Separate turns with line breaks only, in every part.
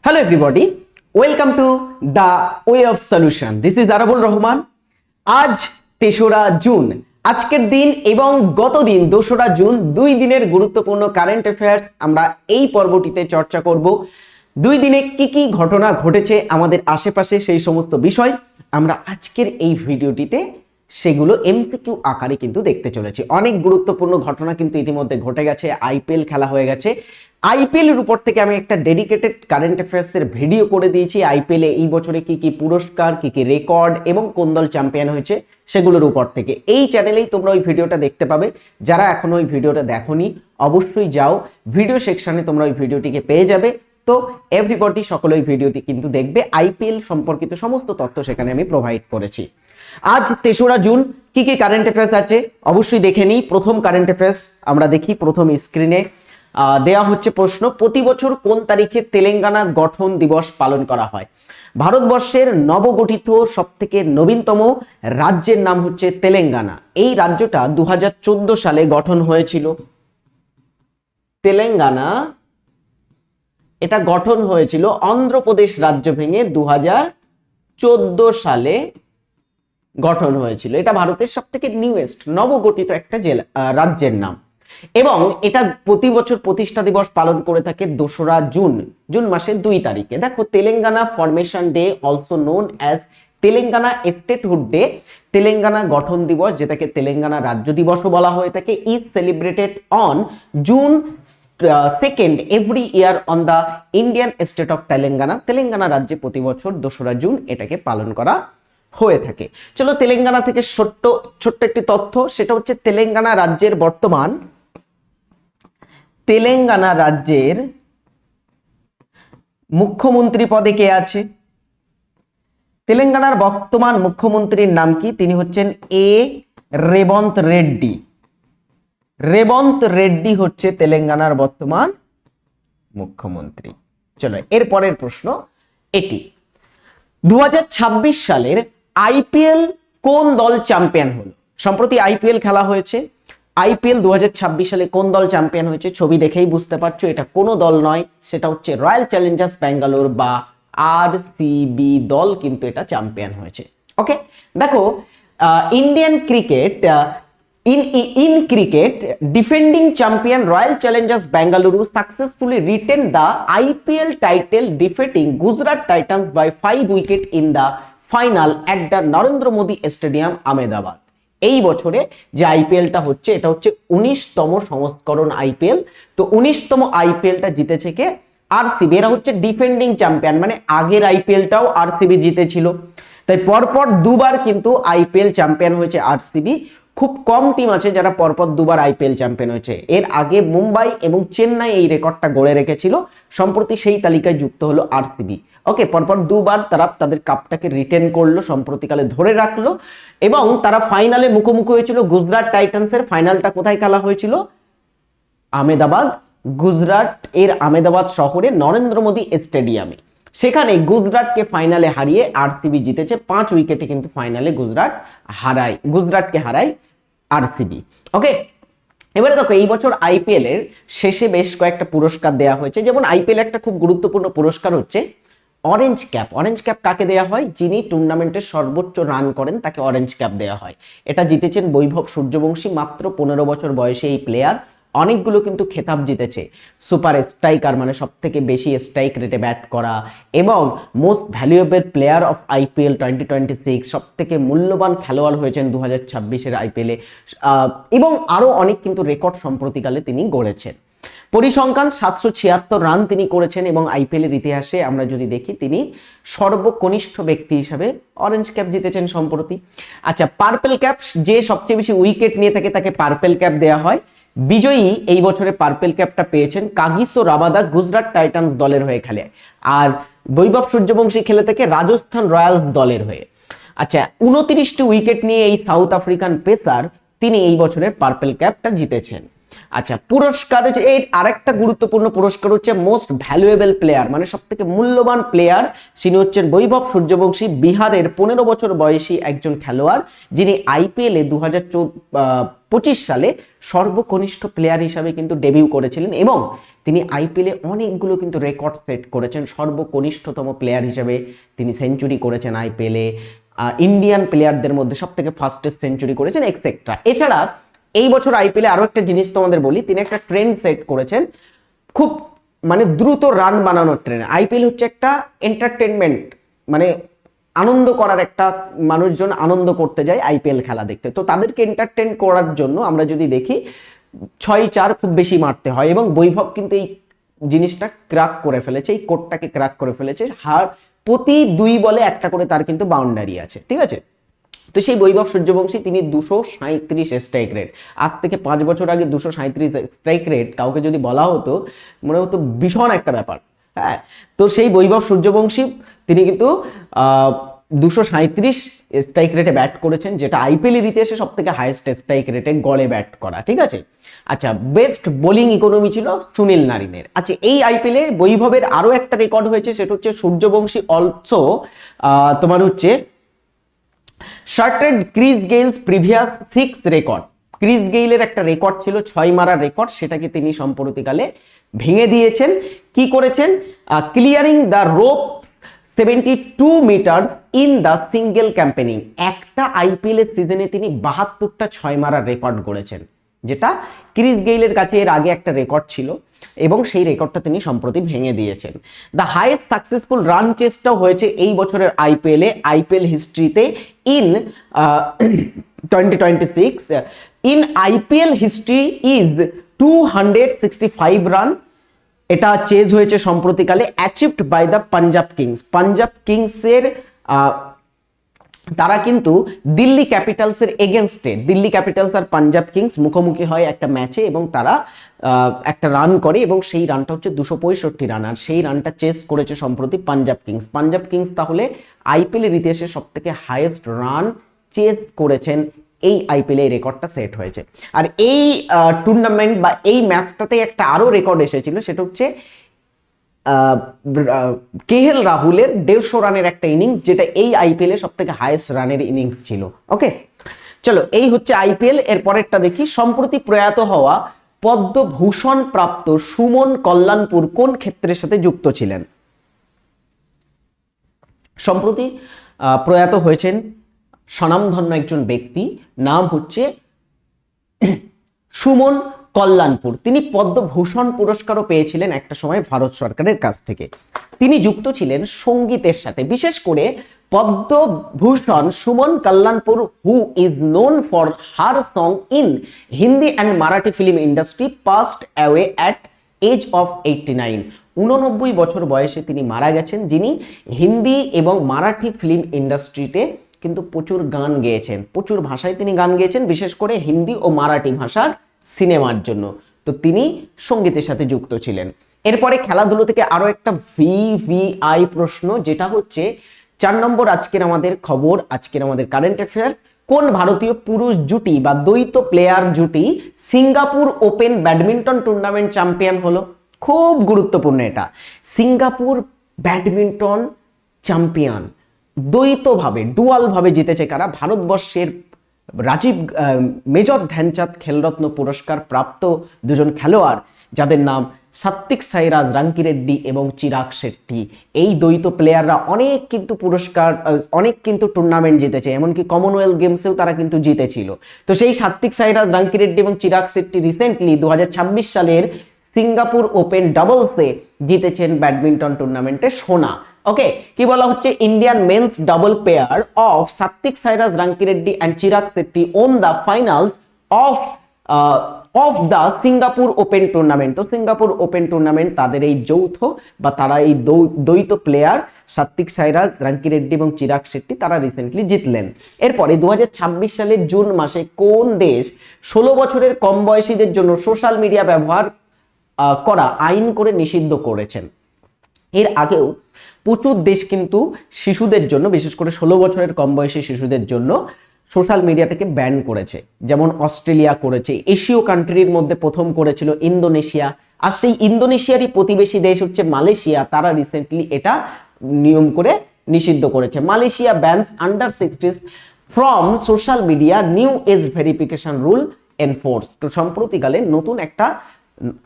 Hello everybody, welcome to the way of solution. This is Arabul Rahman. আজ ৩রা June, আজকের দিন এবং গত দিন ২রা জুন, দুই দিনের গুরুত্বপূর্ণ কারেন্ট অ্যাফেয়ার্স আমরা এই পর্বটিতে চর্চা করব। দুই দিনে কি কি ঘটনা ঘটেছে আমাদের আশেপাশে সেই সমস্ত বিষয় আমরা আজকের এই ভিডিওটিতে সেগুলো এমসিকিউ আকারে কিন্তু দেখতে চলেছি। অনেক গুরুত্বপূর্ণ ঘটনা কিন্তু ইতিমধ্যে ঘটে গেছে। আইপিএল খেলা হয়ে গেছে। আইপিএল এর উপর থেকে আমি একটা ডেডিকেটেড কারেন্ট অ্যাফেয়ার্স এর ভিডিও করে দিয়েছি। আইপিএল এ এই বছরে কি কি পুরস্কার, কি কি রেকর্ড এবং কোন দল চ্যাম্পিয়ন হয়েছে সেগুলোর উপর থেকে এই চ্যানেলেই তোমরা ওই ভিডিওটা দেখতে পাবে। যারা এখনো ওই ভিডিওটা দেখোনি অবশ্যই যাও, ভিডিও সেকশনে তোমরা ওই ভিডিওটিকে পেয়ে যাবে। তো এভরিবডি সকলে ওই ভিডিওটি কিন্তু দেখবে। আইপিএল সম্পর্কিত সমস্ত তথ্য সেখানে আমি প্রোভাইড করেছি। আজ ৩রা জুন কি কি কারেন্ট অ্যাফেয়ার্স আছে অবশ্যই দেখে নিই। প্রথম কারেন্ট অ্যাফেয়ার্স আমরা দেখি। প্রথম স্ক্রিনে দেয়া হচ্ছে প্রশ্ন, প্রতি বছর কোন তারিখে তেলেঙ্গানা গঠন দিবস পালন করা হয়? ভারতবর্ষের নবগঠিত সবথেকে নবীনতম রাজ্যের নাম হচ্ছে তেলেঙ্গানা। এই রাজ্যটা ২০১৪ সালে গঠন হয়েছিল। তেলেঙ্গানা এটা গঠন হয়েছিল অন্ধ্রপ্রদেশ রাজ্য ভেঙে ২০১৪ সালে গঠন হয়েছিল। এটা ভারতের সবথেকে নিউয়েস্ট নবগঠিত একটা জেলা রাজ্যের নাম এবং এটা প্রতি বছর প্রতিষ্ঠা দিবস পালন করে থাকে ২রা জুন, জুন মাসের ২ তারিখে। দেখো, Telangana formation day also known as Telangana statehood day, Telangana গঠন দিবস যেটাকে তেলেঙ্গানা রাজ্য দিবসও বলা হয়ে থাকে, is celebrated on June 2nd every year on the Indian state of Telangana. Telangana রাজ্যে প্রতি বছর ২রা জুন এটাকে পালন করা হয়ে থাকে। চলো তেলেঙ্গানা থেকে ছোট্ট একটি তথ্য, সেটা হচ্ছে তেলেঙ্গানা রাজ্যের বর্তমান তেলেঙ্গানা রাজ্যের মুখ্যমন্ত্রী পদে কে আছে? তেলেঙ্গানার বর্তমান মুখ্যমন্ত্রীর নাম কি? তিনি হচ্ছেন রেবন্ত রেড্ডি। রেবন্ত রেড্ডি হচ্ছে তেলেঙ্গানার বর্তমান মুখ্যমন্ত্রী। চলো এর পরের প্রশ্ন এটি, ২০২৬ সালের আইপিএল কোন দল চ্যাম্পিয়ন হলো? সম্প্রতি আইপিএল খেলা হয়েছে। আইপিএল ২০২৬ সালে কোন দল চ্যাম্পিয়ন হয়েছে? ছবি দেখেই বুঝতে পারছো এটা কোনো দল নয়, সেটা হচ্ছে রয়্যাল চ্যালেঞ্জার্স ব্যাঙ্গালোর বা আরসিবি দল কিন্তু এটা চ্যাম্পিয়ন হয়েছে। ওকে, দেখো Indian cricket in cricket, defending champion Royal Challengers Bengaluru successfully retained the IPL title, defeating Gujarat Titans by 5 wickets in the final at the Narendra Modi Stadium, Ahmedabad. এই বছরে যে আইপিএলটা হচ্ছে এটা হচ্ছে 19তম সংস্করণ আইপিএল। তো 19তম আইপিএলটা জিতেছে কে? আরসিবি। এরা হচ্ছে ডিফেন্ডিং চ্যাম্পিয়ন, মানে আগের আইপিএলটাও আরসিবি জিতেছিল। তাই পরপর দুবার কিন্তু আইপিএল চ্যাম্পিয়ন হয়েছে আরসিবি। খুব কম টিম আছে যারা পরপর দুবার আইপিএল চ্যাম্পিয়ন হয়েছে। এর আগে মুম্বাই এবং চেন্নাই এই রেকর্ডটা গড়ে রেখেছিল। সম্প্রতি সেই তালিকায় যুক্ত হলো আরসিবি। ওকে, পরপর দুবার তারা তাদের কাপটাকে রিটেন করলো, সম্প্রতিকালে ধরে রাখলো এবং তারা ফাইনালে মুখোমুখি হয়েছিল গুজরাট টাইটান্সের। ফাইনালটা কোথায় খেলা হয়েছিল? আহমেদাবাদ, গুজরাট এর আহমেদাবাদ শহরে নরেন্দ্র মোদী স্টেডিয়ামে। সেখানে গুজরাটকে ফাইনালে হারিয়ে আরসিবি জিতেছে। 5 উইকেটে কিন্তু ফাইনালে গুজরাটকে হারায় আরসিবি। ওকে, এবারে দেখো এই বছর আইপিএল এর শেষে বেশ কয়েকটা পুরস্কার দেওয়া হয়েছে। যেমন আইপিএল একটা খুব গুরুত্বপূর্ণ পুরস্কার হচ্ছে অরেঞ্জ ক্যাপ। অরেঞ্জ ক্যাপ কাকে দেওয়া হয়? যিনি টুর্নামেন্টের সর্বোচ্চ রান করেন তাকে অরেঞ্জ ক্যাপ দেওয়া হয়। এটা জিতেছেন বৈভব সূর্যবংশী, মাত্র 15 বছর বয়সে এই প্লেয়ার অনেকগুলো কিন্তু খেতাব জিতেছে। সুপার স্ট্রাইকার, মানে সব থেকে বেশি স্ট্রাইক রেটে ব্যাট করা, এবং most valuable player of IPL 2026, সব থেকে মূল্যবান খেলোয়াড় হয়েছেন 2026-এর আইপিএলে, এবং আরো অনেক কিন্তু রেকর্ড সম্প্রতিকালে তিনি গড়েছেন। পরিসংখ্যান 776 রান তিনি করেছেন এবং আইপিএল এর ইতিহাসে আমরা যদি দেখি তিনি সর্বকনিষ্ঠ ব্যক্তি হিসাবে অরেঞ্জ ক্যাপ জিতেছেন সম্প্রতি। আচ্ছা, পার্পল ক্যাপ, যে সবচেয়ে বেশি উইকেট নিয়ে থাকে তাকে পার্পল ক্যাপ দেওয়া হয়। বিজয়ী এই বছরে পার্পল ক্যাপটা পেয়েছেন কাগিসো রাবাদা, গুজরাট টাইটান্স দলের হয়ে খেলে, আর বৈভব সূর্যবংশী খেলে থাকে রাজস্থান রয়্যালস দলের হয়ে। আচ্ছা, 29টি উইকেট নিয়ে এই সাউথ আফ্রিকান পেসার তিনি এই বছরের পার্পল ক্যাপটা জিতেছেন। আচ্ছা, পুরস্কার হচ্ছে এই আরেকটা গুরুত্বপূর্ণ পুরস্কার হচ্ছে মোস্ট ভ্যালুয়েবল প্লেয়ার, মানে সব থেকে মূল্যবান প্লেয়ার। তিনি হচ্ছেন বৈভব সূর্যবংশী, বিহারের 15 বছর বয়সী একজন খেলোয়াড়, যিনি আইপিএল এ 2025 সালে সর্বকনিষ্ঠ প্লেয়ার হিসাবে কিন্তু ডেবিউ করেছিলেন এবং তিনি আইপিএল এ অনেকগুলো কিন্তু রেকর্ড সেট করেছেন। সর্বকনিষ্ঠতম প্লেয়ার হিসাবে তিনি সেঞ্চুরি করেছেন আইপিএল এ, ইন্ডিয়ান প্লেয়ারদের মধ্যে সব থেকে ফাস্টেস্ট সেঞ্চুরি করেছেন এক্সেট্রা। এছাড়া এই বছর আইপিএলে আরো একটা জিনিস তোমাদের বলি, তিনি একটা ট্রেন্ড সেট করেছেন, খুব মানে দ্রুত রান বানানোর ট্রেন্ড। আইপিএল হচ্ছে একটা এন্টারটেনমেন্ট, মানে আনন্দ করার একটা, মানুষজন আনন্দ করতে যায় আইপিএল খেলা দেখতে, তো তাদেরকে এন্টারটেন করার জন্য আমরা যদি দেখি 6-4 খুব বেশি মারতে হয় এবং বৈভব কিন্তু এই জিনিসটা ক্র্যাক করে ফেলেছে, এই কোডটাকে ক্র্যাক করে ফেলেছে। প্রতি 2 বলে একটা করে তার কিন্তু বাউন্ডারি আছে, ঠিক আছে। তো সেই বৈভব সূর্যবংশী তিনি 237 স্ট্রাইক রেট, আজ থেকে 5 বছর আগে 237 স্ট্রাইক রেট কাউকে যদি বলা হতো মনে হতো ভীষণ একটা ব্যাপার। হ্যাঁ, তো সেই বৈভব সূর্যবংশী তিনি কিন্তু 237 স্ট্রাইক রেটে ব্যাট করেছেন, যেটা আইপিএল এর ইতিহাসে সব থেকে হাইয়েস্ট স্ট্রাইক রেটে গড়ে ব্যাট করা, ঠিক আছে। আচ্ছা, বেস্ট বোলিং ইকোনমি ছিল সুনীল নারিনের। আচ্ছা, এই আইপিএল এ বৈভবের আরো একটা রেকর্ড হয়েছে, সেটা হচ্ছে সূর্যবংশী অলসো তোমার হচ্ছে শার্টেড ক্রিস গেইলস প্রিভিয়াস 6 রেকর্ড। ক্রিস গেইলের একটা রেকর্ড ছিল 6 মারার রেকর্ড, সেটাকে তিনি সম্প্রতিকালে ভেঙে দিয়েছেন। কি করেছেন? Clearing the rope 72 metre in the single campaigning. একটা আইপিএল এর সিজনে তিনি 72টা 6 মারার রেকর্ড গড়েছেন, যেটা ক্রিস গেইলের কাছে এর আগে একটা রেকর্ড ছিল এবং সেই রেকর্ডটা তিনি সম্প্রতি ভেঙে দিয়েছেন। দ্য হাইয়েস্ট সাকসেসফুল রান চেসটাও হয়েছে এই বছরের আইপিএল এ, আইপিএল হিস্ট্রিতে in 2026 in IPL history is 265 run. এটা চেজ হয়েছে সম্প্রতিকালে, achieved by the Punjab Kings. Punjab কিংসের তারা কিন্তু দিল্লি ক্যাপিটালসের এগেনস্টে, দিল্লি ক্যাপিটালস আর পাঞ্জাব কিংস মুখোমুখি হয় একটা ম্যাচে এবং তারা একটা রান করে এবং সেই রানটা হচ্ছে 265 রান, আর সেই রানটা চেস করেছে সম্প্রতি পাঞ্জাব কিংস। পাঞ্জাব কিংস তাহলে আইপিএল এর ইতিহাসে সব থেকে হাইয়েস্ট রান চেস করেছেন, এই আইপিএল এর রেকর্ডটা সেট হয়েছে। আর এই টুর্নামেন্ট বা এই ম্যাচটাতে একটা আরো রেকর্ড এসেছিল, সেটা হচ্ছে কেএল রাহুলের 150 রানের একটা ইনিংস, যেটা এই আইপিএল এর সব থেকে হাইয়েস্ট রানের ইনিংস ছিল। ওকে, চলো এই হচ্ছে আইপিএল। এর পরেরটা দেখি, সম্প্রতি প্রয়াত হওয়া পদ্মভূষণ প্রাপ্ত সুমন কল্যাণপুর কোন ক্ষেত্রের সাথে যুক্ত ছিলেন? সম্প্রতি প্রয়াত হয়েছেন স্বনামধন্য একজন ব্যক্তি, নাম হচ্ছে সুমন কল্যাণপুর। তিনি পদ্মভূষণ পুরস্কারও পেয়েছিলেন একটা সময় ভারত সরকারের কাছ থেকে। তিনি যুক্ত ছিলেন সঙ্গীতের সাথে, বিশেষ করে Padma Bhushan Suman Kalyanpur who is known for her song in Hindi and Marathi film industry passed away at age of 89। 89 বছর বয়সে তিনি মারা গেছেন, যিনি হিন্দি এবং মারাঠি ফিল্ম ইন্ডাস্ট্রিতে কিন্তু প্রচুর গান গেয়েছেন, প্রচুর ভাষায় তিনি গান গেয়েছেন, বিশেষ করে হিন্দি ও মারাঠি ভাষার সিনেমার জন্য। তো তিনি সঙ্গীতের সাথে যুক্ত ছিলেন। এরপরে খেলাধুলো থেকে আরো একটা ভিভিআই প্রশ্ন, যেটা হচ্ছে 4 নম্বর আজকের আমাদের খবর, আজকের আমাদের কারেন্ট অ্যাফেয়ার্স। কোন ভারতীয় পুরুষ জুটি বা দ্বৈত প্লেয়ার জুটি Singapore open badminton tournament champion হলো? খুব গুরুত্বপূর্ণ এটা। সিঙ্গাপুর ব্যাডমিন্টন চ্যাম্পিয়ন দ্বৈতভাবে, ডুয়াল ভাবে জিতেছে কারা? ভারতবর্ষের মেজর ধ্যানচাঁদ খেলরত্ন পুরস্কার প্রাপ্ত দুজন খেলোয়াড়, যাদের নাম সাত্বিক সাইরাজ রাঙ্কিরেড্ডি এবং চিরাগ শেট্টি। এই দ্বৈত প্লেয়াররা অনেক কিন্তু পুরস্কার, অনেক কিন্তু টুর্নামেন্ট জিতেছে, এমনকি কমনওয়েলথ গেমসেও তারা কিন্তু জিতেছিল। তো সেই সাত্বিক সাইরাজ রাঙ্কিরেড্ডি এবং চিরাগ শেট্টি রিসেন্টলি 2026 সালের সিঙ্গাপুর ওপেন ডাবলসে জিতেছেন ব্যাডমিন্টন টুর্নামেন্টে সোনা। ওকে, কি বলা হচ্ছে? Indian men's double pair of Satwik Sairaj Rankireddy and Chirag Shetty won the finals of the Singapore Open tournament. তো সিঙ্গাপুর ওপেন টুর্নামেন্ট তাদের এই যৌথ বা তারা এই দ্বৈত প্লেয়ার সাত্বিক সাইরাজ রাঙ্কিরেড্ডি এবং চিরাগ শেট্টি তারা রিসেন্টলি জিতলেন। এরপরে 2026 সালের জুন মাসে কোন দেশ 16 বছরের কম বয়সীদের জন্য সোশ্যাল মিডিয়া ব্যবহার করা আইন করে নিষিদ্ধ করেছেন? এর আগেও প্রচুর দেশ কিন্তু শিশুদের জন্য, বিশেষ করে 16 বছরের কম বয়সী শিশুদের জন্য সোশ্যাল মিডিয়াটাকে ব্যান করেছে, যেমন অস্ট্রেলিয়া করেছে, এশীয় কান্ট্রির মধ্যে প্রথম করেছিল ইন্দোনেশিয়া, আর সেই ইন্দোনেশিয়ারই প্রতিবেশী দেশ হচ্ছে মালয়েশিয়া, তারা রিসেন্টলি এটা নিয়ম করে নিষিদ্ধ করেছে। Malaysia bans under 60s from social media, new age verification rule enforce. তো সম্প্রতিকালে নতুন একটা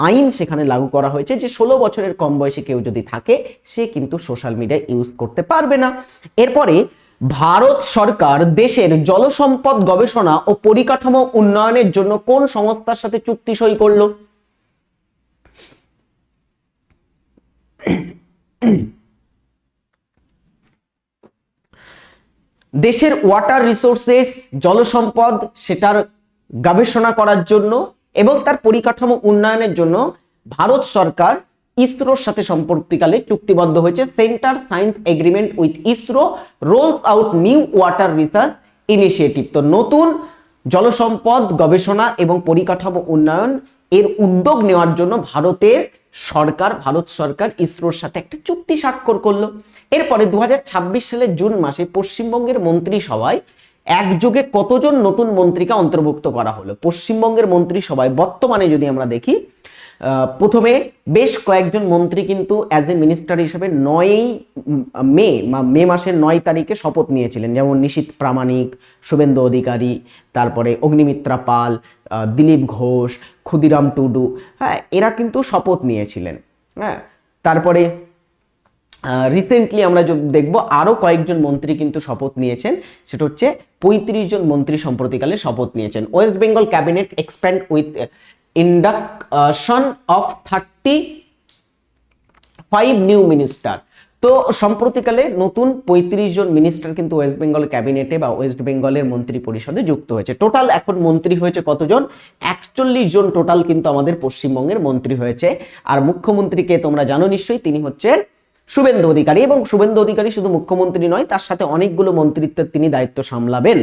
আইন সেখানে লাগু করা হয়েছে যে 16 বছরের কম বয়সী কেউ যদি থাকে সে কিন্তু সোশ্যাল মিডিয়া ইউজ করতে পারবে না। এরপরে ভারত সরকার দেশের জলসম্পদ গবেষণা ও পরিকাঠামো উন্নয়নের জন্য কোন সংস্থার সাথে চুক্তি সই করলো? দেশের ওয়াটার রিসোর্সেস, জলসম্পদ, সেটার গবেষণা করার জন্য এবং তার পরিকাঠামো উন্নয়নের জন্য ভারত সরকার ইসরোর সাথে সম্পর্ককালে চুক্তিবদ্ধ হয়েছে। Centre science agreement with ISRO rolls out new water research initiative. তো নতুন জলসম্পদ গবেষণা এবং পরিকাঠামো উন্নয়ন এর উদ্যোগ নেওয়ার জন্য ভারত সরকার ইসরোর সাথে একটা চুক্তি স্বাক্ষর করলো। এরপরে 2026 সালের জুন মাসে পশ্চিমবঙ্গের মন্ত্রিসভায় একযোগে কতজন নতুন মন্ত্রীকে অন্তর্ভুক্ত করা হলো? পশ্চিমবঙ্গের মন্ত্রিসভায় বর্তমানে যদি আমরা দেখি, প্রথমে বেশ কয়েকজন মন্ত্রী কিন্তু অ্যাজ এ মিনিস্টার হিসেবে 9 মে মাসের 9 তারিখে শপথ নিয়েছিলেন, যেমন নিশীথ প্রামাণিক, শুভেন্দু অধিকারী, তারপরে অগ্নিমিত্রা পাল, দিলীপ ঘোষ, ক্ষুদিরাম টুডু, হ্যাঁ এরা কিন্তু শপথ নিয়েছিলেন। হ্যাঁ, তারপরে রিসেন্টলি আমরা দেখব আরো কয়েকজন মন্ত্রী কিন্তু শপথ নিয়েছেন, সেটা হচ্ছে 35 জন মন্ত্রী সম্প্রতিকালে শপথ নিয়েছেন। West Bengal cabinet expand with induction of 35 new minister. তো সম্প্রতিকালে নতুন 35 জন মিনিস্টার কিন্তু ওয়েস্ট বেঙ্গল ক্যাবিনেটে বা ওয়েস্ট বেঙ্গলের মন্ত্রী পরিষদে যুক্ত হয়েছে। টোটাল এখন মন্ত্রী হয়েছে কতজন? 41 জন টোটাল কিন্তু আমাদের পশ্চিমবঙ্গের মন্ত্রী হয়েছে। আর মুখ্যমন্ত্রীকে তোমরা জানো নিশ্চয়ই, তিনি হচ্ছেন শুভেন্দু অধিকারী। এবং শুভেন্দু অধিকারী শুধু মুখ্যমন্ত্রী নয়, তার সাথে অনেকগুলো মন্ত্রিত্বের তিনি দায়িত্ব সামলাবেন।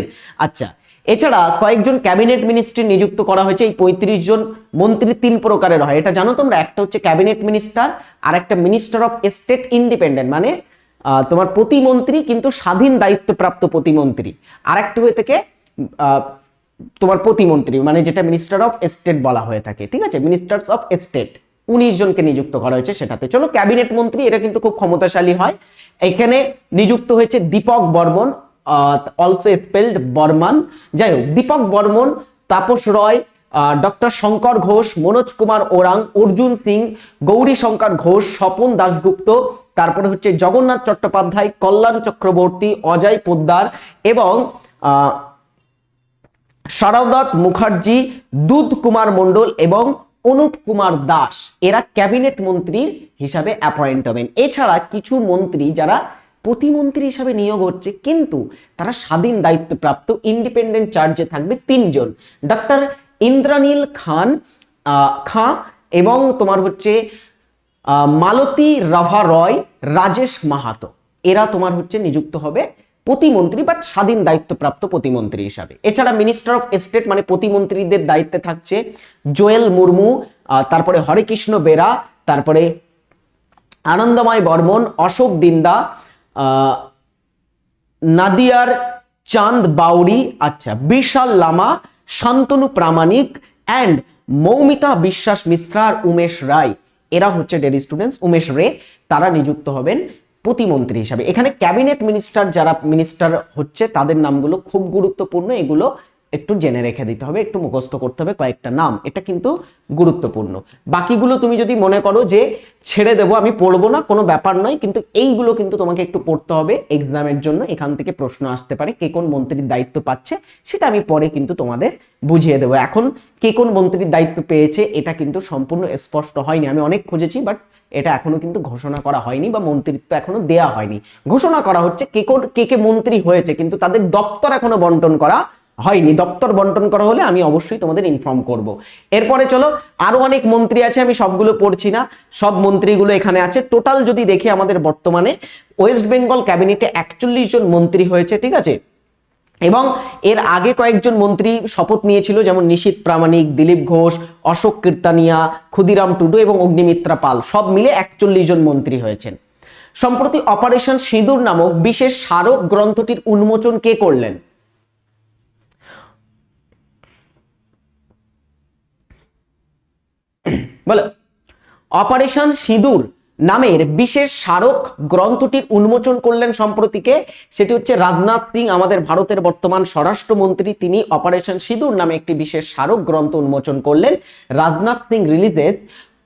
আচ্ছা, এছাড়া কয়েকজন ক্যাবিনেট মিনিস্ট্রি নিযুক্ত করা হয়েছে। এই 35 জন মন্ত্রী 3 প্রকারের হয়, এটা জানো তোমরা? একটা হচ্ছে ক্যাবিনেট মিনিস্টার, আর একটা মিনিস্টার অফ স্টেট ইন্ডিপেন্ডেন্ট, মানে তোমার প্রতিমন্ত্রী কিন্তু স্বাধীন দায়িত্বপ্রাপ্ত প্রতিমন্ত্রী। আর একটা হয়ে থাকে তোমার প্রতিমন্ত্রী, মানে যেটা মিনিস্টার অফ স্টেট বলা হয়ে থাকে, ঠিক আছে? মিনিস্টার্স অফ স্টেট 19 জনকে নিযুক্ত করা হয়েছে সেটাতে। চলো, ক্যাবিনেট মন্ত্রী এরা কিন্তু খুব ক্ষমতাশালী হয়। এখানে নিযুক্ত হয়েছে দীপক বর্মন, অলসো স্পেলড বর্মান। যাই হোক, দীপক বর্মন, তাপস রয়, ডক্টর শঙ্কর ঘোষ, মনোজ কুমার ওরাং, অর্জুন সিং, গৌরী শঙ্কর ঘোষ, স্বপন দাশগুপ্ত, তারপরে হচ্ছে জগন্নাথ চট্টোপাধ্যায়, কল্যাণ চক্রবর্তী, অজয় পোদ্দার এবং শারদাত মুখার্জি, দুধ কুমার মণ্ডল এবং অনুপ কুমার দাস, এরা ক্যাবিনেট মন্ত্রী হিসাবে অ্যাপয়েন্ট হবেন। এছাড়া কিছু মন্ত্রী যারা প্রতিমন্ত্রী হিসাবে নিয়োগ হচ্ছে, কিন্তু তারা স্বাধীন দায়িত্বপ্রাপ্ত ইন্ডিপেন্ডেন্ট চার্জে থাকবে 3 জন, ডক্টর ইন্দ্রানীল খাঁ এবং তোমার হচ্ছে মালতী রাভা রয়, রাজেশ মাহাতো, এরা তোমার হচ্ছে নিযুক্ত হবে প্রতিমন্ত্রী বাট স্বাধীন দায়িত্বপ্রাপ্ত প্রতিমন্ত্রী হিসাবে। এছাড়া মিনিস্টার অফ স্টেট মানে প্রতিমন্ত্রীদের দায়িত্বে থাকছে জোয়েল মুর্মু, তারপরে হরেকৃষ্ণ বেরা, তারপরে আনন্দময় বর্মন, অশোক দিন্দা, নাদিয়ার চাঁদ বাউরি, আচ্ছা বিশাল লামা, শান্তনু প্রামাণিক অ্যান্ড মৌমিতা বিশ্বাস মিশ্রা আর উমেশ রায়, এরা হচ্ছে ডেরি স্টুডেন্টস, উমেশ রে, তারা নিযুক্ত হবেন প্রতিমন্ত্রী হিসাবে। এখানে ক্যাবিনেট মিনিস্টার যারা মিনিস্টার হচ্ছে তাদের নামগুলো খুব গুরুত্বপূর্ণ, এগুলো একটু জেনে রেখে দিতে হবে, একটু মুখস্থ করতে হবে কয়েকটা নাম, এটা কিন্তু গুরুত্বপূর্ণ। বাকিগুলো তুমি যদি মনে করো যে ছেড়ে দেবো, আমি পড়বো না, কোনো ব্যাপার নয়, কিন্তু এইগুলো কিন্তু তোমাকে একটু পড়তে হবে এক্সামের জন্য। এখান থেকে প্রশ্ন আসতে পারে, কে কোন মন্ত্রীর দায়িত্ব পাচ্ছে সেটা আমি পরে কিন্তু তোমাদের বুঝিয়ে দেবো। এখন কে কোন মন্ত্রীর দায়িত্ব পেয়েছে এটা কিন্তু সম্পূর্ণ স্পষ্ট হয়নি, আমি অনেক খুঁজেছি, বাট এটা এখনো কিন্তু ঘোষণা করা হয়নি বা মন্ত্রিত্ব এখনো দেয়া হয়নি। ঘোষণা করা হচ্ছে কে কে মন্ত্রী হয়েছে, কিন্তু তাদের দপ্তর এখনো বন্টন করা হয়নি। দপ্তর বন্টন করা হলে আমি অবশ্যই তোমাদের ইনফর্ম করব। এরপরে চলো, আরো অনেক মন্ত্রী আছে, আমি সবগুলো পড়ছি না, সব মন্ত্রীগুলো এখানে আছে। টোটাল যদি দেখি আমাদের বর্তমানে ওয়েস্ট বেঙ্গল ক্যাবিনেটে 41 জন মন্ত্রী হয়েছে, ঠিক আছে? এবং এর আগে কয়েকজন মন্ত্রী শপথ নিয়েছিল, যেমন নিশীথ প্রামাণিক, দিলীপ ঘোষ, অশোক কীর্তানিয়া, ক্ষুদিরাম টুডু এবং অগ্নিমিত্রা পাল, সব মিলে 41 জন মন্ত্রী হয়েছেন। সম্প্রতি অপারেশন সিঁদুর নামক বিশেষ স্মারক গ্রন্থটির উন্মোচন কে করলেন? বলো। অপারেশন সিঁদুর নামের বিশেষ স্মারক গ্রন্থটির উন্মোচন করলেন সম্প্রতিকে, সেটি হচ্ছে রাজনাথ সিং, আমাদের ভারতের বর্তমান স্বরাষ্ট্রমন্ত্রী। তিনি অপারেশন সিঁদুর নামে একটি বিশেষ স্মারক গ্রন্থ উন্মোচন করলেন। Rajnath Singh releases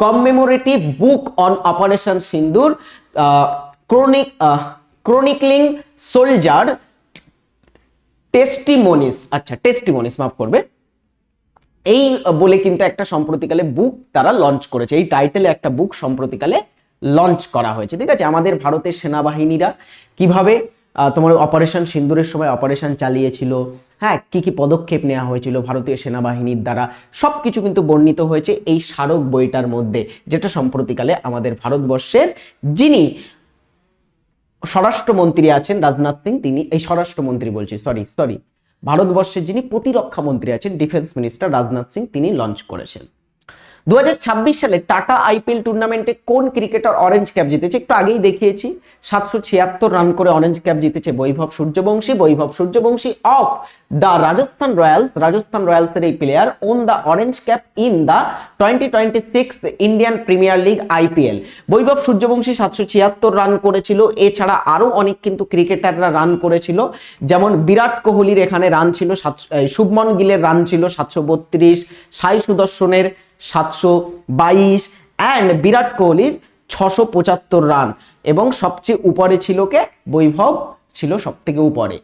commemorative book on operation Sindoor ক্রনিকলিং soldier টেস্টিমোনিস, আচ্ছা টেস্টিমোনিস মাফ করবে, এই বলে কিন্তু একটা সম্প্রতিকালে বুক তারা লঞ্চ করেছে। এই টাইটেলে একটা বুক সম্প্রতিকালে লঞ্চ করা হয়েছে, ঠিক আছে। আমাদের ভারতের সেনাবাহিনীরা কিভাবে তোমার অপারেশন সিন্দুরের সময় অপারেশন চালিয়েছিল, হ্যাঁ, কি কি পদক্ষেপ নেওয়া হয়েছিল ভারতীয় সেনাবাহিনীর দ্বারা, সবকিছু কিন্তু বর্ণিত হয়েছে এই স্মারক বইটার মধ্যে, যেটা সম্প্রতিকালে আমাদের ভারতবর্ষের যিনি স্বরাষ্ট্রমন্ত্রী আছেন রাজনাথ সিং, তিনি এই স্বরাষ্ট্রমন্ত্রী বলছি, সরি ভারতবর্ষের যিনি প্রতিরক্ষা মন্ত্রী আছেন ডিফেন্স মিনিস্টার রাজনাথ সিং, তিনি লঞ্চ করেছেন। 2026 সালে টাটা আইপিএল টুর্নামেন্টে কোন ক্রিকেটার অরেঞ্জ ক্যাপ জিতেছে? একটু আগেই দেখিয়েছি, 776 রান করে অরেঞ্জ ক্যাপ জিতেছে বৈভব সূর্যবংশী অফ দ্য রাজস্থান রয়্যালসের এই player won the orange cap in the 2026 Indian premier league IPL. Vaibhav Suryavanshi 776 run করেছিল, এছাড়া আরো অনেক কিন্তু ক্রিকেটাররা রান করেছিল, যেমন বিরাট কোহলির এখানে রান ছিল, শুভমন গিলের রান ছিল 732, সাই সুদর্শনের 722 অ্যান্ড বিরাট কোহলির 675 রান, এবং সবচেয়ে উপরে ছিল কে? বৈভব ছিল সব থেকে উপরে।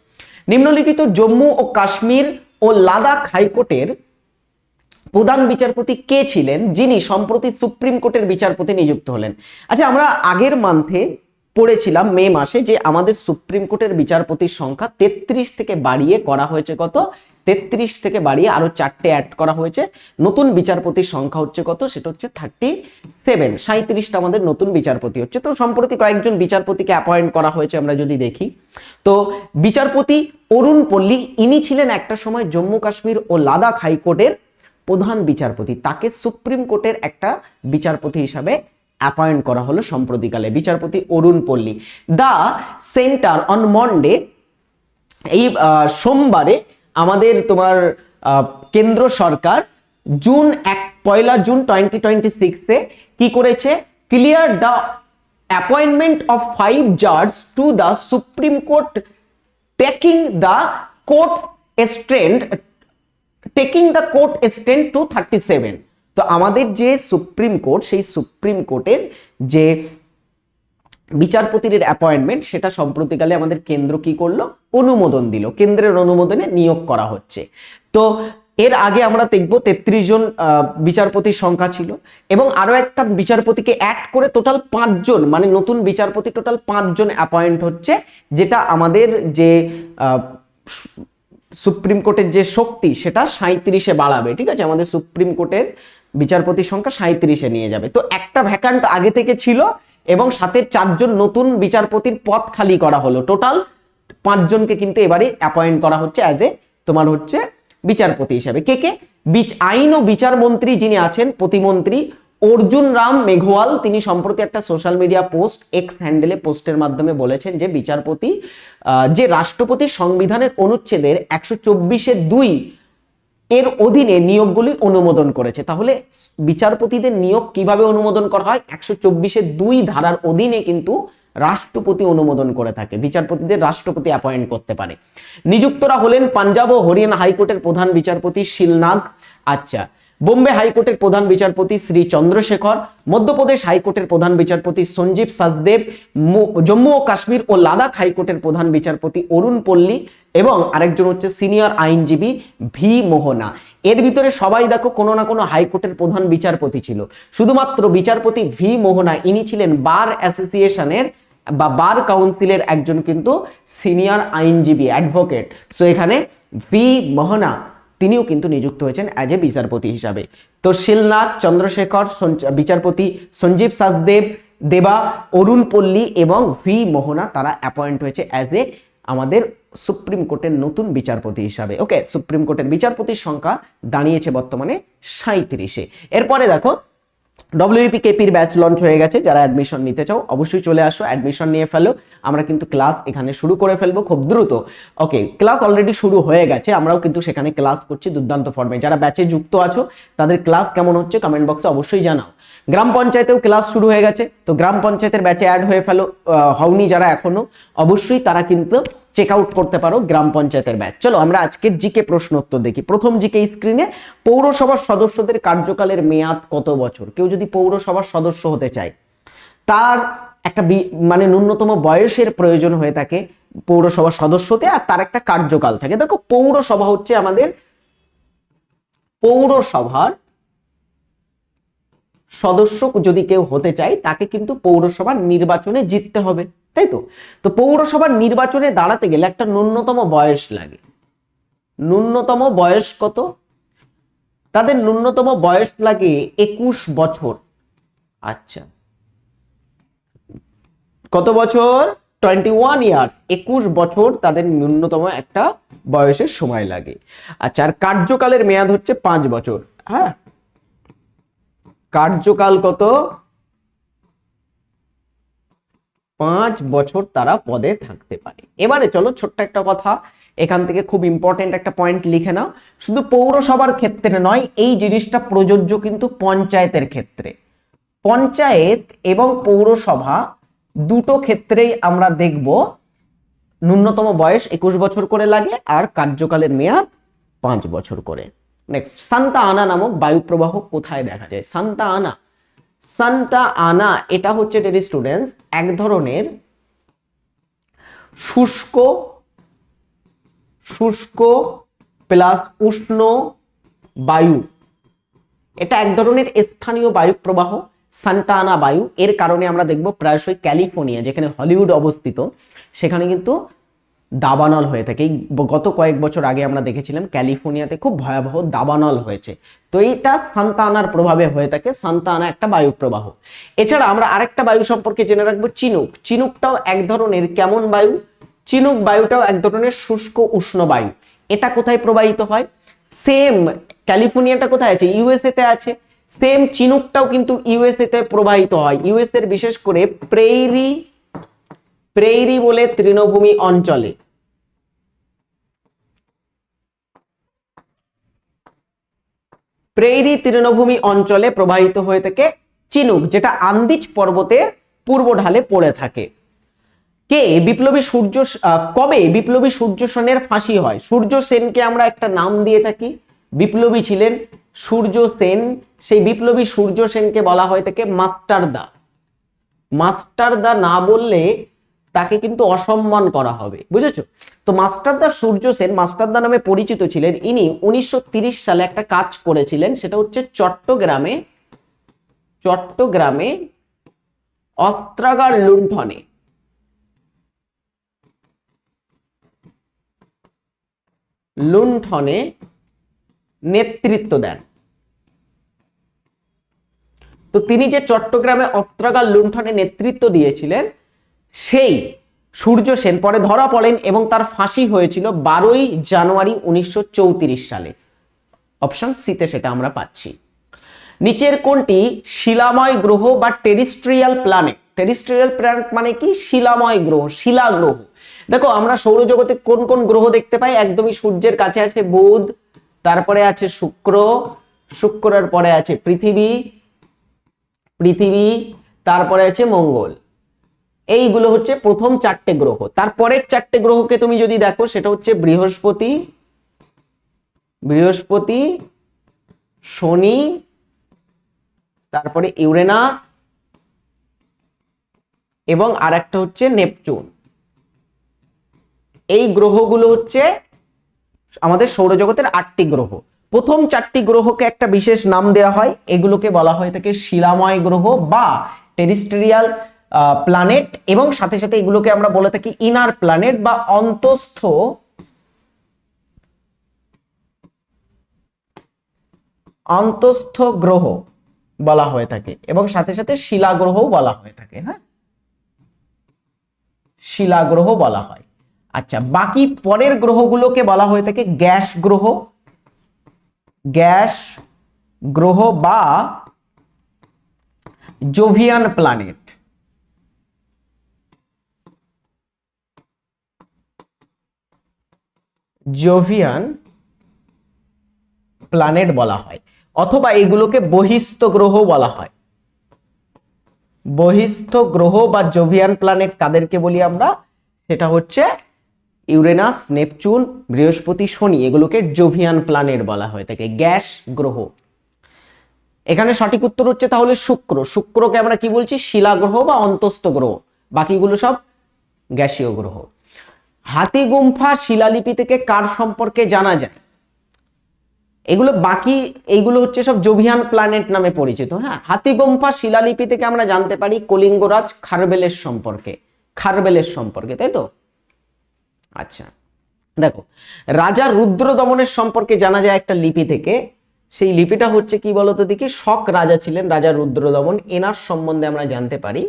নিম্নলিখিত জম্মু ও কাশ্মীর ও লাদাখ হাইকোর্টের প্রধান বিচারপতি কে ছিলেন যিনি সম্প্রতি সুপ্রিম কোর্টের বিচারপতি নিযুক্ত হলেন? আচ্ছা, আমরা আগের মান্থে পড়েছিলাম মে মাসে যে আমাদের সুপ্রিম কোর্টের বিচারপতির সংখ্যা 33 থেকে বাড়িয়ে করা হয়েছে কত? 33 থেকে বাড়িয়ে আরো 4টে অ্যাড করা হয়েছে। নতুন বিচারপতির সংখ্যা হচ্ছে কত? সেটা হচ্ছে 37, 37টা আমাদের নতুন বিচারপতি হচ্ছে। তো সম্প্রতি কয়েকজন বিচারপতিকে অ্যাপয়েন্ট করা হয়েছে আমরা যদি দেখি, তো বিচারপতি অরুণ পল্লী, ইনি ছিলেন একটা সময় জম্মু কাশ্মীর ও লাদাখ হাইকোর্টের প্রধান বিচারপতি, তাকে সুপ্রিম কোর্টের একটা বিচারপতি হিসাবে অ্যাপয়েন্ট করা হলো সম্প্রতিকালে, বিচারপতি অরুণ পল্লী। দ্য সেন্টার অন মন্ডে, এই সোমবারে আমাদের তোমার কেন্দ্র সরকার পয়লা জুন 2026 কি করেছে? ক্লিয়ার দ্য অ্যাপয়েন্টমেন্ট অফ 5 জাজ to the Supreme Court taking the court strength to 37। তো আমাদের যে সুপ্রিম কোর্ট, সেই সুপ্রিম কোর্টের যে বিচারপতির অ্যাপয়েন্টমেন্ট, সেটা সম্প্রতিকালে আমাদের কেন্দ্র কি করলো? অনুমোদন দিল, কেন্দ্রের অনুমোদনে নিয়োগ করা হচ্ছে। তো এর আগে আমরা দেখব 33 জন বিচারপতির সংখ্যা ছিল, এবং আরো একটা বিচারপতিকে অ্যাড করে টোটাল 5 জন, মানে নতুন বিচারপতি টোটাল 5 জন অ্যাপয়েন্ট হচ্ছে, যেটা আমাদের যে সুপ্রিম কোর্টের যে শক্তি সেটা 37-এ বাড়াবে, ঠিক আছে। আমাদের সুপ্রিম কোর্টের বিচারপতির সংখ্যা 37-এ নিয়ে যাবে। তো একটা ভ্যাকান্ট আগে থেকে ছিল, এবং সাথে 4 জন নতুন বিচারপতির পদ খালি করা হলো, টোটাল 5 জনকে কিন্তু এবারে অ্যাপয়েন্ট করা হচ্ছে অ্যাজ এ তোমার হচ্ছে বিচারপতি হিসাবে। কে? আইন ও বিচার মন্ত্রী যিনি আছেন, প্রতিমন্ত্রী অর্জুন রাম মেঘওয়াল, তিনি সম্প্রতি একটা সোশ্যাল মিডিয়া পোস্ট, এক্স হ্যান্ডেলে পোস্টের মাধ্যমে বলেছেন যে বিচারপতি যে রাষ্ট্রপতি সংবিধানের অনুচ্ছেদের 124(2) এর অধীনে নিয়োগগুলি অনুমোদন করেছে। তাহলে বিচারপতিদের নিয়োগ কিভাবে অনুমোদন করা হয়? 124(2) ধারার অধীনে কিন্তু রাষ্ট্রপতি অনুমোদন করে থাকে, বিচারপতিদের রাষ্ট্রপতি অ্যাপয়েন্ট করতে পারে। নিযুক্তরা হলেন পাঞ্জাব ও হরিয়ানা হাইকোর্টের প্রধান বিচারপতি শিলনাগ, আচ্ছা, বোম্বে হাইকোর্টের প্রধান বিচারপতি শ্রী চন্দ্রশেখর, মধ্যপ্রদেশ হাইকোর্টের প্রধান বিচারপতি সঞ্জীব সাসদেব, জম্মু ও কাশ্মীর ও লাদাখ হাইকোর্টের প্রধান বিচারপতি অরুণ পল্লী, এবং আরেকজন হচ্ছে সিনিয়র আইনজীবী ভি মোহনা। এর ভিতরে সবাই দেখো কোনো না কোনো হাইকোর্টের প্রধান বিচারপতি ছিল, শুধুমাত্র বিচারপতি ভি মোহনা, ইনি ছিলেন বার অ্যাসোসিয়েশনের বা বার কাউন্সিলের একজন কিন্তু সিনিয়র আইনজীবী, অ্যাডভোকেট। সো এখানে ভি মোহনা তিনিও কিন্তু নিযুক্ত হয়েছেন অ্যাজ এ বিচারপতি হিসাবে। তো শিলনাগ, চন্দ্রশেখর, বিচারপতি সঞ্জীব সাসদেব, দেবা, অরুণ পল্লী এবং ভি মোহনা, তারা অ্যাপয়েন্ট হয়েছে অ্যাজ এ আমাদের সুপ্রিম কোর্টের নতুন বিচারপতি হিসাবে। ওকে, সুপ্রিম কোর্টের বিচারপতির সংখ্যা দাঁড়িয়েছে বর্তমানে 37-এ। এরপরে দেখো WEPKPর ব্যাচ লঞ্চ হয়ে গেছে, যারা অ্যাডমিশন নিতে চাও অবশ্যই চলে আসো, অ্যাডমিশন নিয়ে ফেলো। আমরা কিন্তু ক্লাস এখানে শুরু করে ফেলবো খুব দ্রুত। ওকে, ক্লাস অলরেডি শুরু হয়ে গেছে, আমরাও কিন্তু সেখানে ক্লাস করছি দুর্দান্ত ফর্মে। যারা ব্যাচে যুক্ত আছো তাদের ক্লাস কেমন হচ্ছে কমেন্ট বক্সে অবশ্যই জানাও। গ্রাম পঞ্চায়েতেও ক্লাস শুরু হয়ে গেছে, তো গ্রাম পঞ্চায়েতের ব্যাচে অ্যাড হয়ে ফেলো, হওনি যারা এখনো অবশ্যই তারা কিন্তু চেক আউট করতে পারো গ্রাম পঞ্চায়েতের ব্যাচ। চলো আমরা আজকের জিকে প্রশ্ন উত্তর দেখি। প্রথম জিকে স্ক্রিনে, পৌরসভার সদস্যদের কার্যকালের মেয়াদ কত বছর? কেউ যদি পৌরসভার সদস্য হতে চায় তার একটা মানে ন্যূনতম বয়সের প্রয়োজন হয়ে থাকে পৌরসভার সদস্যতে, আর তার একটা কার্যকাল থাকে। দেখো পৌরসভা হচ্ছে আমাদের, পৌরসভার সদস্য যদি কেউ হতে চায় তাকে কিন্তু পৌরসভার নির্বাচনে জিততে হবে, তাই তো? তো পৌরসভার নির্বাচনে দাঁড়াতে গেলে একটা ন্যূনতম বয়স লাগে। ন্যূনতম বয়স কত? তাদের ন্যূনতম বয়স লাগে 21 বছর। আচ্ছা, কত বছর? 21 ইয়ার্স, 21 বছর তাদের ন্যূনতম একটা বয়সের সময় লাগে। আচ্ছা, আর কার্যকালের মেয়াদ হচ্ছে 5 বছর। হ্যাঁ, কার্যকাল কত? 5 বছর তারা পদে থাকতে পারে। এবারে চলো ছোট্ট একটা কথা এখান থেকে, খুব ইম্পর্টেন্ট একটা পয়েন্ট লিখে নাও। শুধু পৌরসভার ক্ষেত্রে নয়, এই জিনিসটা প্রযোজ্য কিন্তু পঞ্চায়েতের ক্ষেত্রে। পঞ্চায়েত এবং পৌরসভা দুটো ক্ষেত্রেই আমরা দেখব ন্যূনতম বয়স 21 বছর করে লাগে আর কার্যকালের মেয়াদ 5 বছর করে। নেক্সট, সান্তা আনা নামক বায়ুপ্রবাহ কোথায় দেখা যায়? সান্তা আনা, সান্তা আনা এটা হচ্ছে ডেরি স্টুডেন্টস এক ধরনের শুষ্ক শুষ্ক প্লাস উষ্ণ বায়ু। এটা এক ধরনের স্থানীয় বায়ু প্রবাহ, সান্তা আনা বায়ু। এর কারণে আমরা দেখব প্রায়শই ক্যালিফোর্নিয়া, যেখানে হলিউড অবস্থিত, সেখানে কিন্তু দাবানল হয়ে থাকে। এই গত কয়েক বছর আগে আমরা দেখেছিলাম ক্যালিফোর্নিয়াতে খুব ভয়াবহ দাবানল হয়েছে। তো এইটা সান্তা আনার প্রভাবে হয়ে থাকে। সান্তা আনা একটা বায়ু প্রবাহ। এছাড়া আমরা আরেকটা বায়ু সম্পর্কে জেনে রাখবো, চিনুক। চিনুকটাও এক ধরনের কেমন বায়ু? চিনুক বায়ুটাও এক ধরনের শুষ্ক উষ্ণ বায়ু। এটা কোথায় প্রবাহিত হয়? সেম ক্যালিফোর্নিয়াটা কোথায় আছে? ইউএসএ তে আছে। সেম চিনুকটাও কিন্তু ইউএসএ তে প্রবাহিত হয়। ইউএসএ এর বিশেষ করে প্রেইরি বলে তৃণভূমি অঞ্চলে। প্রেইরি তৃণভূমি অঞ্চলে প্রবাহিত হয়ে থাকে চিনুক, যেটা আন্দিজ পর্বতের পূর্ব ঢালে পড়ে থাকে। কবে বিপ্লবী সূর্য সেনের ফাঁসি হয়? সূর্য সেনকে আমরা একটা নাম দিয়ে থাকি, বিপ্লবী ছিলেন সূর্য সেন। সেই বিপ্লবী সূর্য সেনকে বলা হয়ে থাকে মাস্টারদা। মাস্টারদা না বললে তাকে কিন্তু অসম্মান করা হবে, বুঝেছো? তো মাস্টারদা সূর্য সেন মাস্টারদা নামে পরিচিত ছিলেন। ইনি 1930 সালে একটা কাজ করেছিলেন, সেটা হচ্ছে চট্টগ্রামে অস্ত্রাগার লুণ্ঠনে নেতৃত্ব দেন। তো তিনি যে চট্টগ্রামে অস্ত্রাগার লুণ্ঠনে নেতৃত্ব দিয়েছিলেন, সেই সূর্য সেন পরে ধরা পড়েন এবং তার ফাঁসি হয়েছিল 12ই জানুয়ারি 1934 সালে। অপশন সিতে সেটা আমরা পাচ্ছি। নিচের কোনটি শিলাময় গ্রহ বা টেরিস্ট্রিয়াল প্ল্যানেট? টেরিস্ট্রিয়াল প্ল্যানেট মানে কি? শিলাময় গ্রহ, শিলা গ্রহ। দেখো আমরা সৌরজগতে কোন কোন গ্রহ দেখতে পাই? একদমই সূর্যের কাছে আছে বুধ, তারপরে আছে শুক্র, শুক্রের পরে আছে পৃথিবী, তারপরে আছে মঙ্গল। এইগুলো হচ্ছে প্রথম 4টে গ্রহ। তারপরের 4টে গ্রহকে তুমি যদি দেখো, সেটা হচ্ছে বৃহস্পতি, শনি, তারপরে ইউরেনাস এবং আরেকটা হচ্ছে নেপচুন। এই গ্রহগুলো হচ্ছে আমাদের সৌরজগতের 8টি গ্রহ। প্রথম 4টি গ্রহকে একটা বিশেষ নাম দেওয়া হয়, এগুলোকে বলা হয়ে থাকে শিলাময় গ্রহ বা টেরিস্ট্রিয়াল প্ল্যানেট, এবং সাথে সাথে এগুলোকে আমরা বলে থাকি ইনার প্ল্যানেট বা অন্তস্থ গ্রহ বলা হয়ে থাকে, এবং সাথে সাথে শিলা গ্রহও বলা হয়ে থাকে। হ্যাঁ, শিলা গ্রহ বলা হয়। আচ্ছা, বাকি পরের গ্রহগুলোকে বলা হয়ে থাকে গ্যাস গ্রহ বা জোভিয়ান প্ল্যানেট। জোভিয়ান প্ল্যানেট বলা হয়, অথবা এগুলোকে বহিস্থ গ্রহ বলা হয়। বহিস্থ গ্রহ বা জোভিয়ান প্ল্যানেট কাদেরকে বলি আমরা? সেটা হচ্ছে ইউরেনাস, নেপচুন, বৃহস্পতি, শনি, এগুলোকে জোভিয়ান প্ল্যানেট বলা হয়ে থাকে, গ্যাস গ্রহ। এখানে সঠিক উত্তর হচ্ছে তাহলে শুক্র। শুক্রকে আমরা কি বলছি? শিলা গ্রহ বা অন্তস্থ গ্রহ, বাকিগুলো সব গ্যাসীয় গ্রহ। হাতিগুম্ফা শিলালিপি থেকে কার সম্পর্কে জানা যায়? এগুলো বাকি, এইগুলো হচ্ছে সব জোভিয়ান প্ল্যানেট নামে পরিচিত। হ্যাঁ, হাতিগুম্ফা শিলালিপি থেকে আমরা জানতে পারি কলিঙ্গরাজ খারবেলের সম্পর্কে, খারবেলের সম্পর্কে, তাই তো? আচ্ছা দেখো, রাজা রুদ্র দমনের সম্পর্কে জানা যায় একটা লিপি থেকে। সেই লিপিটা হচ্ছে কি বলতো দেখি? শক রাজা ছিলেন, রাজা রুদ্র দমন, এনার সম্বন্ধে আমরা জানতে পারি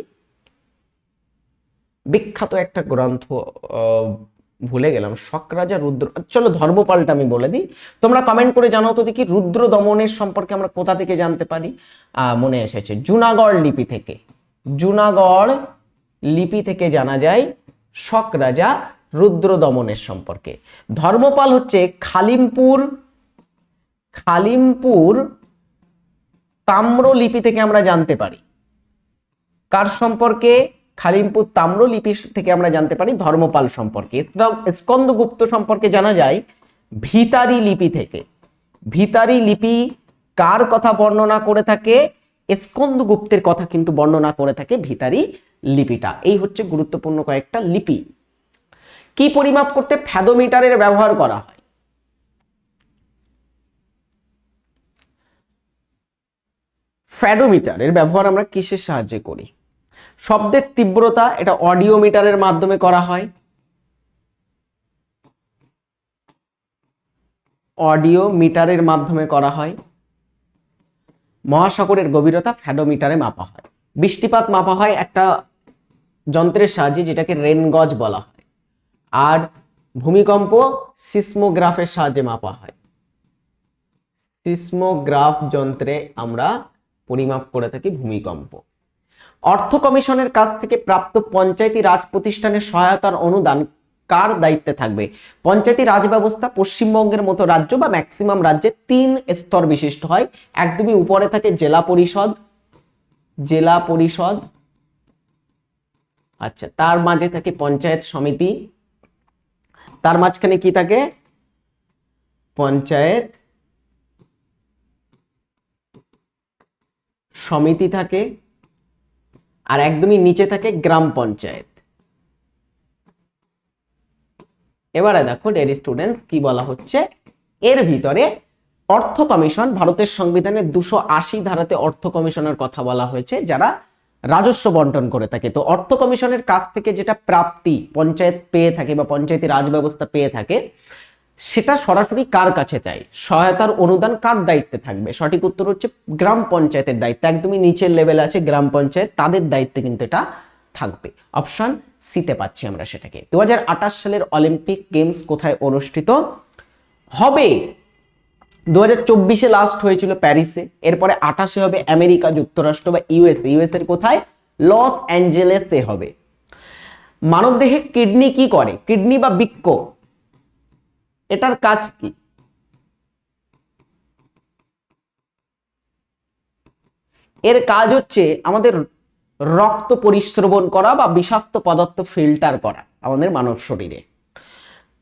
বিখ্যাত একটা গ্রন্থ, ভুলে গেলাম, শক রাজা রুদ্র, চলো ধর্মপালটা আমি বলে দিই, তোমরা কমেন্ট করে জানাও তো দেখি রুদ্র দমনের সম্পর্কে আমরা কোথা থেকে জানতে পারি। মনে এসেছে, জুনাগড় লিপি থেকে। জুনাগড় লিপি থেকে জানা যায় শক রাজা রুদ্র দমনের সম্পর্কে। ধর্মপাল হচ্ছে খালিমপুর তাম্র লিপি থেকে আমরা জানতে পারি। কার সম্পর্কে? খালিমপুর তাম্র লিপি থেকে আমরা জানতে পারি ধর্মপাল সম্পর্কে। স্কন্দগুপ্ত সম্পর্কে জানা যায় ভিতারি লিপি থেকে। ভিতারি লিপি কার কথা বর্ণনা করে থাকে? স্কন্দগুপ্তের কথা কিন্তু বর্ণনা করে থাকে ভিতারি লিপিটা। এই হচ্ছে গুরুত্বপূর্ণ কয়েকটা লিপি। কি পরিমাপ করতে ফ্যাদোমিটারের ব্যবহার করা হয়? ফ্যাদোমিটারের ব্যবহার আমরা কিসের সাহায্যে করি? শব্দের তীব্রতা, এটা অডিওমিটারের মাধ্যমে করা হয়। অডিওমিটারের মাধ্যমে করা হয়। মহাসাগরের গভীরতা ফ্যাদোমিটারে মাপা হয়। বৃষ্টিপাত মাপা হয় একটা যন্ত্রের সাহায্যে, যেটাকে রেনগজ বলা হয়। আর ভূমিকম্প সিসমোগ্রাফের সাহায্যে মাপা হয়। সিসমোগ্রাফ যন্ত্রে আমরা পরিমাপ করে থাকি ভূমিকম্প। অর্থ কমিশনের কাছ থেকে প্রাপ্ত পঞ্চায়েতি রাজ প্রতিষ্ঠানের সহায়তার অনুদান কার দায়িত্বে থাকবে? পঞ্চায়েতি রাজ ব্যবস্থা পশ্চিমবঙ্গের মতো রাজ্য বা ম্যাক্সিমাম রাজ্যে 3 স্তর বিশিষ্ট হয়। একদমই উপরে থাকে জেলা পরিষদ, আচ্ছা, তার মাঝে থাকে পঞ্চায়েত সমিতি, তার মাঝখানে কি থাকে? পঞ্চায়েত সমিতি থাকে, আর একদমই নিচে থাকে গ্রাম পঞ্চায়েত। এবারে দেখো ডিয়ার স্টুডেন্টস, কি বলা হচ্ছে এর ভিতরে? অর্থ কমিশন, ভারতের সংবিধানের 280 ধারাতে অর্থ কমিশনের কথা বলা হয়েছে, যারা রাজস্ব বন্টন করে থাকে। তো অর্থ কমিশনের কাছ থেকে যেটা প্রাপ্তি পঞ্চায়েত পেয়ে থাকে বা পঞ্চায়েতি রাজ ব্যবস্থা পেয়ে থাকে, সেটা সরাসরি কার কাছে চাই? সহায়তার অনুদান কার দায়িত্বে থাকবে? সঠিক উত্তর হচ্ছে গ্রাম পঞ্চায়েতের দায়িত্ব। একদমই নিচের লেভেলে আছে গ্রাম পঞ্চায়েত, তাদের দায়িত্বে কিন্তু এটা থাকবে। অপশন সিতে পাচ্ছি আমরা সেটাকে। 2028 সালের অলিম্পিক গেমস কোথায় অনুষ্ঠিত হবে? 2024-এ লাস্ট হয়েছিল প্যারিসে, এরপরে 28-এ হবে আমেরিকা যুক্তরাষ্ট্র বা ইউএসএ। ইউএসএ এর কোথায়? লস অ্যাঞ্জেলেসে হবে। মানবদেহে কিডনি কি করে? কিডনি বা বৃক্ক, এটার কাজ কি? এর কাজ হচ্ছে আমাদের রক্ত পরিস্রবণ করা বা বিষাক্ত পদার্থ ফিল্টার করা আমাদের মানব শরীরে।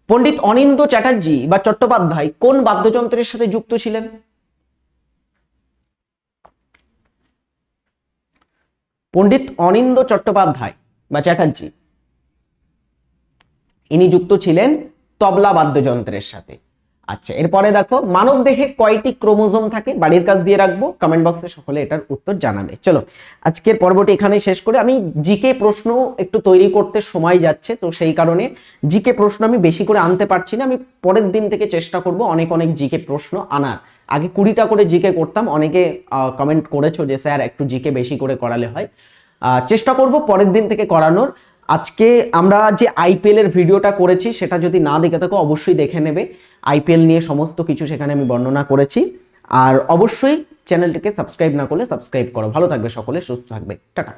পণ্ডিত অনিন্দ্য চ্যাটার্জি বা চট্টোপাধ্যায় কোন বাদ্যযন্ত্রের সাথে যুক্ত ছিলেন? পণ্ডিত অনিন্দ্য চট্টোপাধ্যায় বা চ্যাটার্জি, ইনি যুক্ত ছিলেন তবলা বাদ্যযন্ত্রের সাথে। আচ্ছা, এরপরে দেখো মানব দেহে কয়টি ক্রোমোজোম থাকে? বাড়ির কাজ দিয়ে রাখবো, কমেন্ট বক্সে সকলে এটার উত্তর জানাবে। চলো আজকের পর্বটি এখানেই শেষ করে, আমি জিকে প্রশ্ন একটু তৈরি করতে সময় যাচ্ছে, তো সেই কারণে জিকে প্রশ্ন আমি বেশি করে আনতে পারছি না। আমি পরের দিন থেকে চেষ্টা করব অনেক জিকে প্রশ্ন আনার। আগে 20টা করে জিকে করতাম, অনেকে কমেন্ট করেছো যে স্যার একটু জিকে বেশি করে করালে হয়। চেষ্টা করব পরের দিন থেকে করানোর। আজকে আমরা যে আইপিএল এর ভিডিওটা করেছি, সেটা যদি না দেখে থাকো অবশ্যই দেখে নেবে। আইপিএল নিয়ে সমস্ত কিছু সেখানে আমি বর্ণনা করেছি। আর অবশ্যই চ্যানেলটিকে সাবস্ক্রাইব না করলে সাবস্ক্রাইব করো। ভালো থাকবে সকলে, সুস্থ থাকবে, টাটা।